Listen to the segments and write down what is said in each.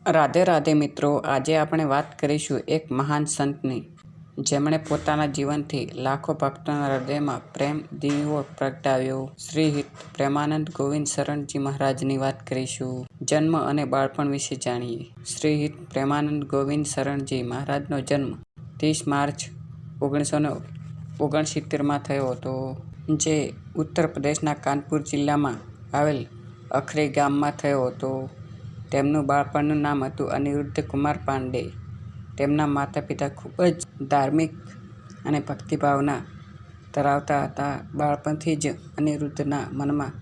રાધે રાધે મિત્રો, આજે આપણે વાત કરીશું એક મહાન સંતની, જેમણે પોતાના જીવનથી લાખો ભક્તોના હૃદયમાં પ્રેમ દીવો પ્રગટાવ્યો. શ્રી હિત પ્રેમાનંદ ગોવિંદ શરણજી મહારાજની વાત કરીશું. જન્મ અને બાળપણ વિશે જાણીએ. શ્રી હિત પ્રેમાનંદ ગોવિંદ શરણજી મહારાજનો જન્મ 30 માર્ચ 1969 થયો હતો, જે ઉત્તર પ્રદેશના કાનપુર જિલ્લામાં આવેલ અખરી ગામમાં થયો હતો. તેમનું બાળપણનું નામ હતું અનિરુદ્ધ કુમાર પાંડે. તેમના માતા પિતા ખૂબ જ ધાર્મિક અને ભક્તિભાવના ધરાવતા હતા. બાળપણથી જ અનિરુદ્ધના મનમાં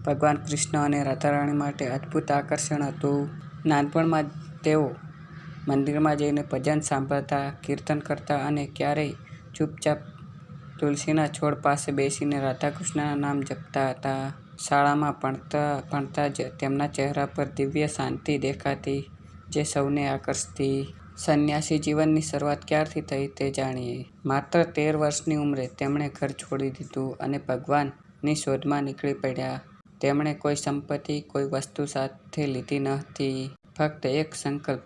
ભગવાન કૃષ્ણ અને રાધારાણી માટે અદ્ભુત આકર્ષણ હતું. નાનપણમાં તેઓ મંદિરમાં જઈને ભજન સાંભળતા, કીર્તન કરતા અને ક્યારેય ચૂપચાપ તુલસીના છોડ પાસે બેસીને રાધાકૃષ્ણના નામ જપતા હતા. શાળામાં ભણતા જ તેમના ચહેરા પર દિવ્ય શાંતિ દેખાતી, જે સૌને આકર્ષતી. સંન્યાસી જીવનની શરૂઆત ક્યારથી થઈ તે જાણીએ. માત્ર 13 વર્ષની ઉંમરે તેમણે ઘર છોડી દીધું અને ભગવાનની શોધમાં નીકળી પડ્યા. તેમણે કોઈ સંપત્તિ, કોઈ વસ્તુ સાથે લીધી ન હતી. ફક્ત એક સંકલ્પ,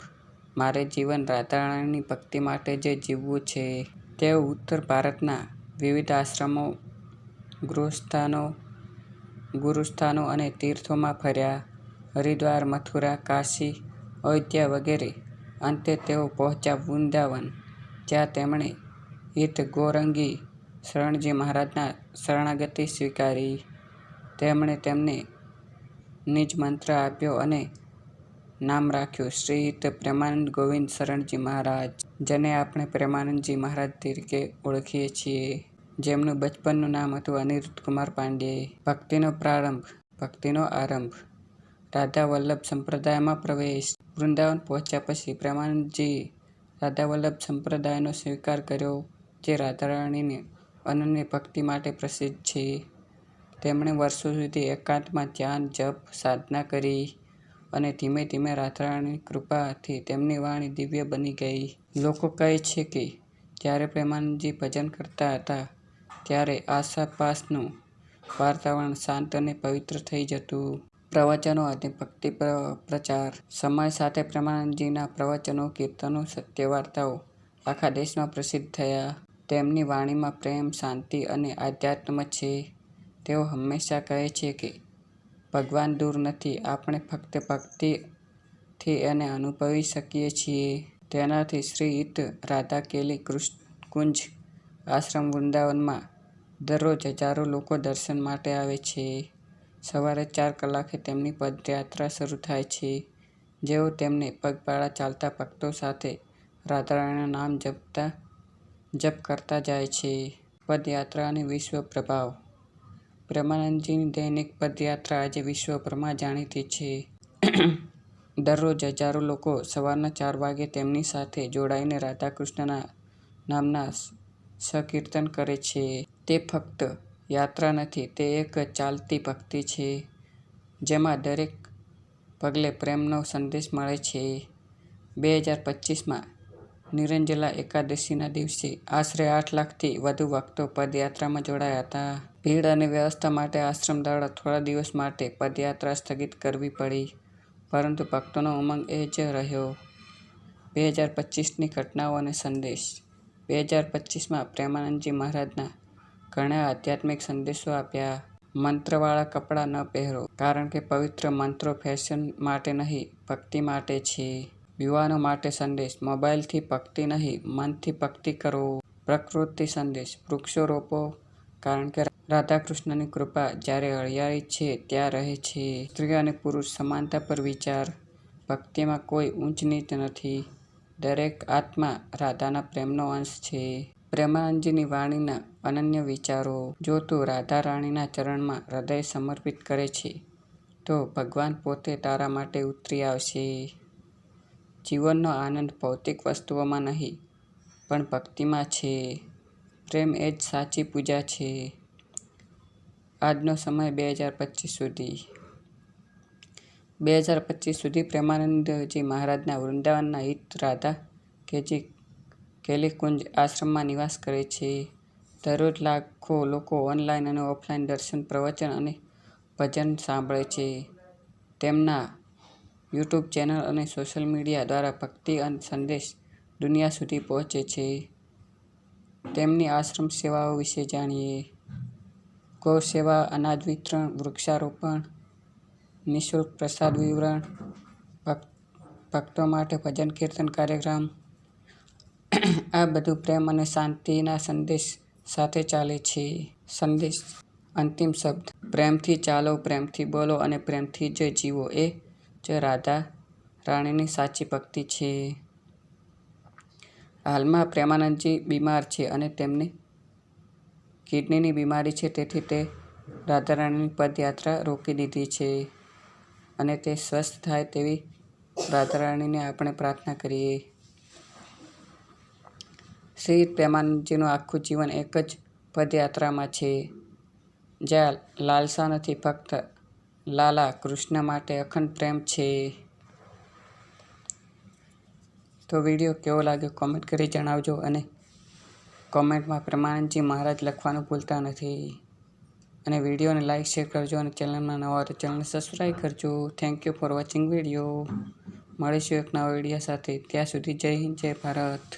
મારે જીવન રાધારાણીની ભક્તિ માટે જ જીવવું છે. તેઓ ઉત્તર ભારતના વિવિધ આશ્રમો, ગુરુસ્થાનો અને તીર્થોમાં ફર્યા. હરિદ્વાર, મથુરા, કાશી, અયોધ્યા વગેરે. અંતે તેઓ પહોંચ્યા વૃંદાવન, જ્યાં તેમણે હિત ગૌરંગી શરણજી મહારાજના શરણાગતિ સ્વીકારી. તેમણે તેમને નિજ મંત્ર આપ્યો અને નામ રાખ્યું શ્રી હિત પ્રેમાનંદ ગોવિંદ શરણજી મહારાજ, જેને આપણે પ્રેમાનંદજી મહારાજ તરીકે ઓળખીએ છીએ. જેમનું બચપનનું નામ હતું અનિરુદ્ધ કુમાર પાંડે. ભક્તિનો આરંભ. રાધા વલ્લભ સંપ્રદાયમાં પ્રવેશ. વૃંદાવન પહોંચ્યા પછી પ્રેમાનંદજી રાધા વલ્લભ સંપ્રદાયનો સ્વીકાર કર્યો, જે રાધારાણીની અનન્ય ભક્તિ માટે પ્રસિદ્ધ છે. તેમણે વર્ષો સુધી એકાંતમાં ધ્યાન, જપ, સાધના કરી અને ધીમે ધીમે રાધારાણીની કૃપાથી તેમની વાણી દિવ્ય બની ગઈ. લોકો કહે છે કે જ્યારે પ્રેમાનંદજી ભજન કરતા હતા, ત્યારે આસપાસનું વાતાવરણ શાંત અને પવિત્ર થઈ જતું. પ્રવચનો અને ભક્તિ પ્રચાર. સમય સાથે પ્રેમાનંદજીના પ્રવચનો, કીર્તનો, સત્ય વાર્તાઓ આખા દેશમાં પ્રસિદ્ધ થયા. તેમની વાણીમાં પ્રેમ, શાંતિ અને આધ્યાત્મ છે. તેઓ હંમેશા કહે છે કે ભગવાન દૂર નથી, આપણે ફક્ત ભક્તિથી એને અનુભવી શકીએ છીએ. તેનાથી શ્રી હિત રાધા કેલી કુંજ આશ્રમ વૃંદાવનમાં દરરોજ હજારો લોકો દર્શન માટે આવે છે. સવારે 4 કલાકે તેમની પદયાત્રા શરૂ થાય છે, જેઓ તેમને પગપાળા ચાલતા ભક્તો સાથે રાધારાણીના નામ જપ કરતા જાય છે. પદયાત્રા અને વિશ્વ પ્રભાવ. પ્રેમાનંદજીની દૈનિક પદયાત્રા આજે વિશ્વભરમાં જાણીતી છે. દરરોજ હજારો લોકો સવારના 4 વાગે તેમની સાથે જોડાઈને રાધાકૃષ્ણના નામના સંકીર્તન કરે છે. તે ફક્ત યાત્રા નથી, તે એક ચાલતી ભક્તિ છે, જેમાં દરેક પગલે પ્રેમનો સંદેશ મળે છે. 2025માં નિર્જલા એકાદશીના દિવસે આશરે 8 લાખથી વધુ ભક્તો પદયાત્રામાં જોડાયા હતા. ભીડ અને વ્યવસ્થા માટે આશ્રમ દ્વારા થોડા દિવસ માટે પદયાત્રા સ્થગિત કરવી પડી, પરંતુ ભક્તોનો ઉમંગ એ જ રહ્યો. 2025ની ઘટનાઓ અને સંદેશ. 2025માં પ્રેમાનંદજી મહારાજના ઘણા આધ્યાત્મિક સંદેશો આપ્યા. મંત્રવાળા કપડાં ન પહેરો, કારણ કે પવિત્ર મંત્રો ફેશન માટે નહીં, ભક્તિ માટે છે. યુવાનો માટે સંદેશ. મોબાઈલથી ભક્તિ નહીં, મનથી ભક્તિ કરો. પ્રકૃતિ સંદેશ. વૃક્ષો રોપો, કારણ કે રાધાકૃષ્ણની કૃપા જ્યારે હરિયાળી છે ત્યાં રહે છે. સ્ત્રી અને પુરુષ સમાનતા પર વિચાર. ભક્તિમાં કોઈ ઊંચ નીચ નથી, દરેક આત્મા રાધાના પ્રેમનો અંશ છે. પ્રેમાનંદજીની વાણીના અનન્ય વિચારો. જો તું રાધારાણીના ચરણમાં હૃદય સમર્પિત કરે છે, તો ભગવાન પોતે તારા માટે ઉતરી આવશે. જીવનનો આનંદ ભૌતિક વસ્તુઓમાં નહીં, પણ ભક્તિમાં છે. પ્રેમ એ જ સાચી પૂજા છે. આજનો સમય 2025 સુધી. 2025 સુધી પ્રેમાનંદજી મહારાજના વૃંદાવનના હિત રાધા કેલી કુંજ આશ્રમમાં નિવાસ કરે છે. દરરોજ લાખો લોકો ઓનલાઈન અને ઓફલાઈન દર્શન, પ્રવચન અને ભજન સાંભળે છે. તેમના યુટ્યુબ ચેનલ અને સોશિયલ મીડિયા દ્વારા ભક્તિ અને સંદેશ દુનિયા સુધી પહોંચે છે. તેમની આશ્રમ સેવાઓ વિશે જાણીએ. ગૌ સેવા, અનાજ વિતરણ, વૃક્ષારોપણ, નિઃશુલ્ક પ્રસાદ વિતરણ, ભક્તો માટે ભજન કીર્તન કાર્યક્રમ. આ બધું પ્રેમ અને શાંતિના સંદેશ સાથે ચાલે છે. સંદેશ. અંતિમ શબ્દ. પ્રેમથી ચાલો, પ્રેમથી બોલો અને પ્રેમથી જ જીવો એ જ રાધા રાણીની સાચી ભક્તિ છે. હાલમાં પ્રેમાનંદજી બીમાર છે અને તેમને કિડનીની બીમારી છે, તેથી તે રાધારાણીની પદયાત્રા રોકી દીધી છે અને તે સ્વસ્થ થાય તેવી રાધારાણીને આપણે પ્રાર્થના કરીએ. શ્રી પ્રેમાનંદજીનું આખું જીવન એક જ પદયાત્રામાં છે, જ્યાં લાલસા નથી, ફક્ત લાલા કૃષ્ણ માટે અખંડ પ્રેમ છે. તો વિડીયો કેવો લાગ્યો કોમેન્ટ કરી જણાવજો અને કોમેન્ટમાં પ્રેમાનંદજી મહારાજ લખવાનું ભૂલતા નથી. અને વિડીયોને લાઇક શેર કરજો અને ચેનલમાં નવા હોય તો ચેનલને સબસ્ક્રાઈબ કરજો. Thank you for watching video. મળીશું એક નવા વિડીયો સાથે. ત્યાં સુધી જય હિન્દ, જય ભારત.